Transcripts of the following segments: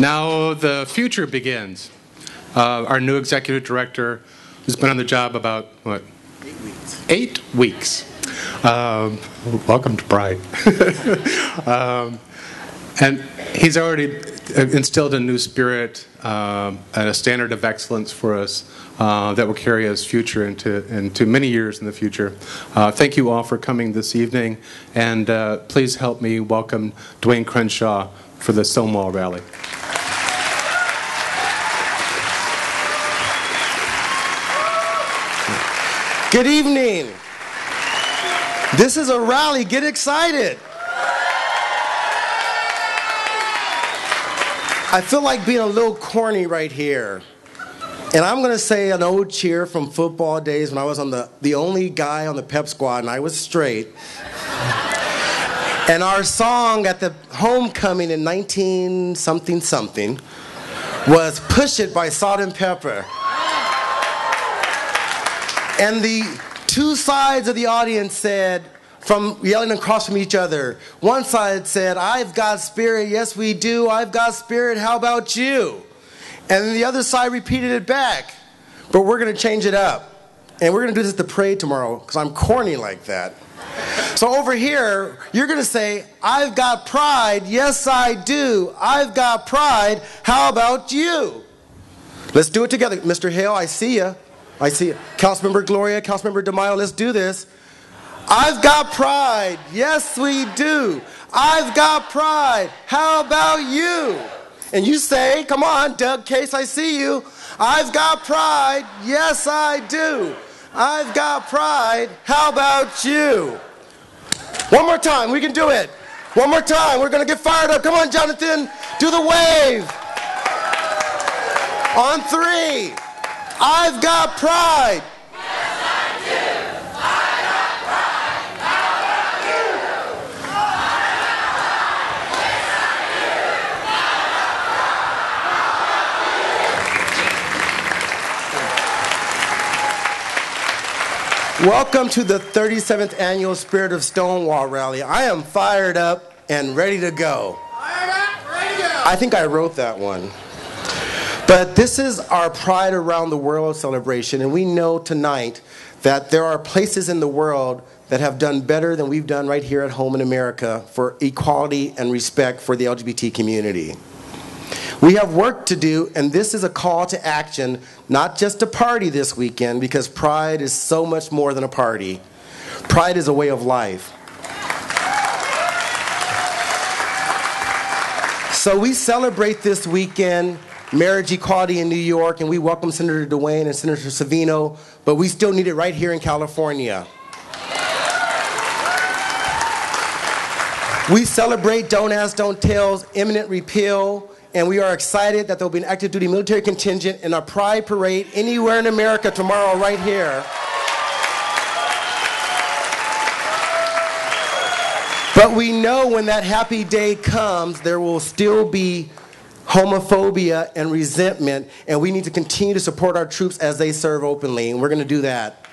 Now the future begins. Our new executive director has been on the job about, 8 weeks. Welcome to Pride. And he's already instilled a new spirit and a standard of excellence for us that will carry us future into many years in the future. Thank you all for coming this evening, and please help me welcome Dwayne Crenshaw for the Stonewall Rally. Good evening. This is a rally. Get excited. I feel like being a little corny right here. And I'm going to say an old cheer from football days when I was on the only guy on the pep squad and I was straight. And our song at the homecoming in 19-something was Push It by Salt and Pepper. And the two sides of the audience said, from yelling across from each other, one side said, "I've got spirit, yes we do, I've got spirit, how about you?" And then the other side repeated it back. But we're going to change it up. And we're going to do this at the parade tomorrow, because I'm corny like that. So over here, you're going to say, "I've got pride, yes I do, I've got pride, how about you?" Let's do it together. Mr. Hale, I see you. I see you. Councilmember Gloria, Councilmember DeMaio, let's do this. I've got pride, yes we do. I've got pride, how about you? And you say, come on, Doug Case, I see you. I've got pride, yes I do. I've got pride, how about you? One more time, we can do it. One more time, we're going to get fired up. Come on, Jonathan, do the wave. On 3. I've got pride. Yes, I do. I got pride. How about you? Yes, I do. Welcome to the 37th Annual Spirit of Stonewall Rally. I am fired up and ready to go. Fired up, ready to go. I think I wrote that one. But this is our Pride Around the World celebration, and we know tonight that there are places in the world that have done better than we've done right here at home in America for equality and respect for the LGBT community. We have work to do, and this is a call to action, not just a party this weekend, because Pride is so much more than a party. Pride is a way of life. So we celebrate this weekend marriage equality in New York, and we welcome Senator Dwayne and Senator Savino, but we still need it right here in California. We celebrate Don't Ask, Don't Tell's imminent repeal, and we are excited that there will be an active duty military contingent in a Pride parade anywhere in America tomorrow right here. But we know when that happy day comes, there will still be homophobia and resentment, and we need to continue to support our troops as they serve openly, and we're going to do that.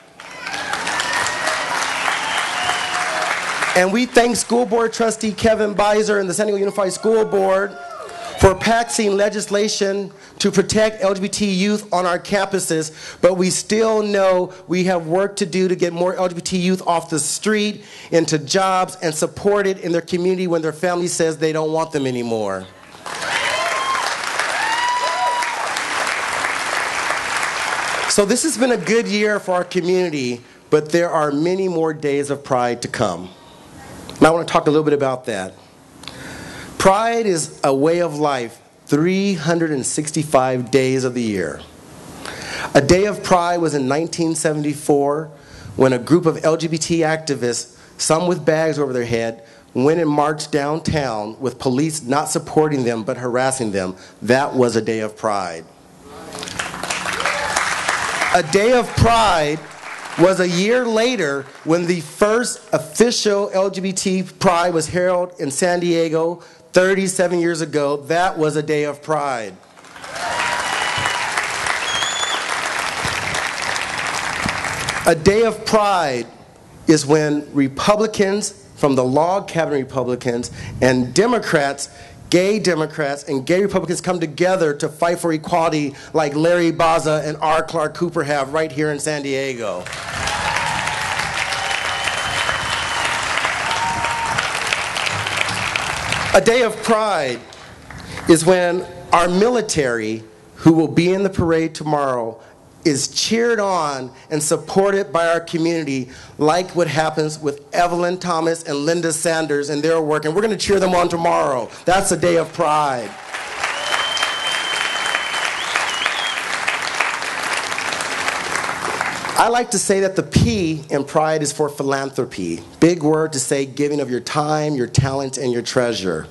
And we thank School Board Trustee Kevin Beiser and the San Diego Unified School Board for passing legislation to protect LGBT youth on our campuses, but we still know we have work to do to get more LGBT youth off the street, into jobs, and supported in their community when their family says they don't want them anymore. So this has been a good year for our community, but there are many more days of Pride to come. And I want to talk a little bit about that. Pride is a way of life 365 days of the year. A day of Pride was in 1974 when a group of LGBT activists, some with bags over their head, went and marched downtown with police not supporting them but harassing them. That was a day of Pride. A day of Pride was a year later when the first official LGBT Pride was held in San Diego 37 years ago. That was a day of Pride. A day of Pride is when Republicans from the log cabin Republicans and Democrats gay Democrats, and gay Republicans come together to fight for equality like Larry Baza and R. Clark Cooper have right here in San Diego. A day of pride is when our military, who will be in the parade tomorrow, is cheered on and supported by our community, like what happens with Evelyn Thomas and Linda Sanders and their work. And we're going to cheer them on tomorrow. That's a day of pride. I like to say that the P in pride is for philanthropy. Big word to say giving of your time, your talent, and your treasure.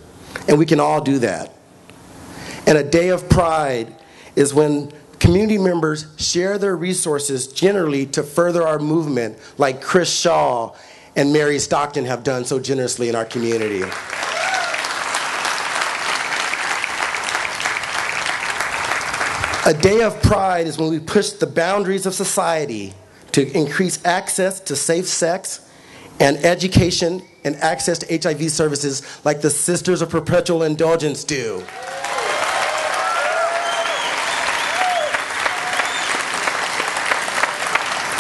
And we can all do that. And a day of pride is when community members share their resources generally to further our movement, like Chris Shaw and Mary Stockton have done so generously in our community. A day of pride is when we push the boundaries of society to increase access to safe sex and education and access to HIV services like the Sisters of Perpetual Indulgence do.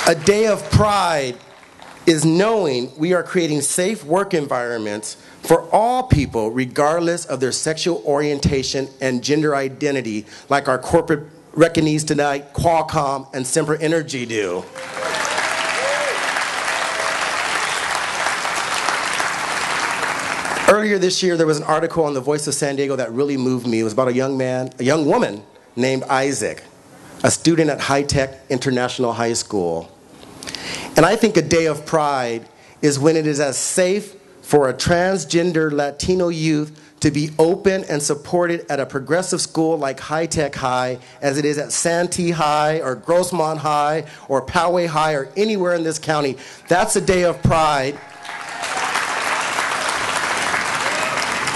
A day of pride is knowing we are creating safe work environments for all people regardless of their sexual orientation and gender identity, like our corporate reckonees tonight, Qualcomm and Semper Energy do. Earlier this year, there was an article on the Voice of San Diego that really moved me. It was about a young woman named Isaac, a student at High Tech International High School. And I think a day of pride is when it is as safe for a transgender Latino youth to be open and supported at a progressive school like High Tech High as it is at Santee High or Grossmont High or Poway High or anywhere in this county. That's a day of pride.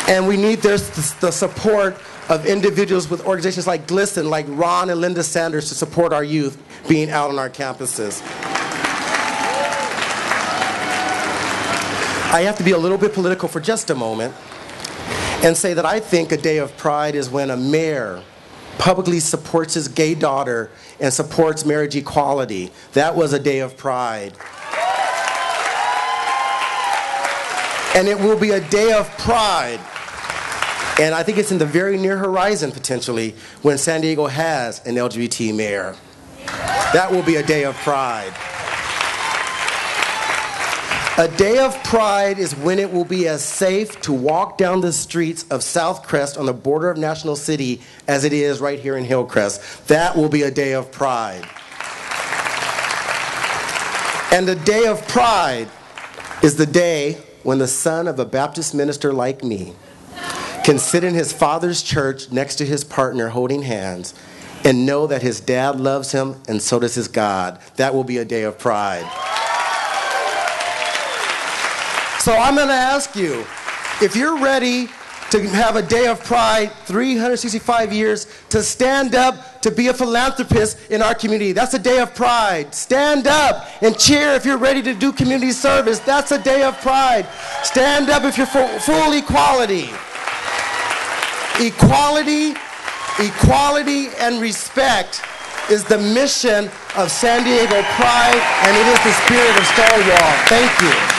And we need the support of individuals with organizations like GLSEN, like Ron and Linda Sanders, to support our youth being out on our campuses. I have to be a little bit political for just a moment and say that I think a day of pride is when a mayor publicly supports his gay daughter and supports marriage equality. That was a day of pride. And it will be a day of pride, and I think it's in the very near horizon, potentially, when San Diego has an LGBT mayor. That will be a day of pride. A day of pride is when it will be as safe to walk down the streets of South Crest on the border of National City as it is right here in Hillcrest. That will be a day of pride. And a day of pride is the day when the son of a Baptist minister like me can sit in his father's church next to his partner holding hands and know that his dad loves him and so does his God. That will be a day of pride. So I'm going to ask you, if you're ready to have a day of pride 365 years, to stand up to be a philanthropist in our community. That's a day of pride. Stand up and cheer if you're ready to do community service. That's a day of pride. Stand up if you're for full equality. Equality, equality, and respect is the mission of San Diego Pride, and it is the spirit of Stonewall. Thank you.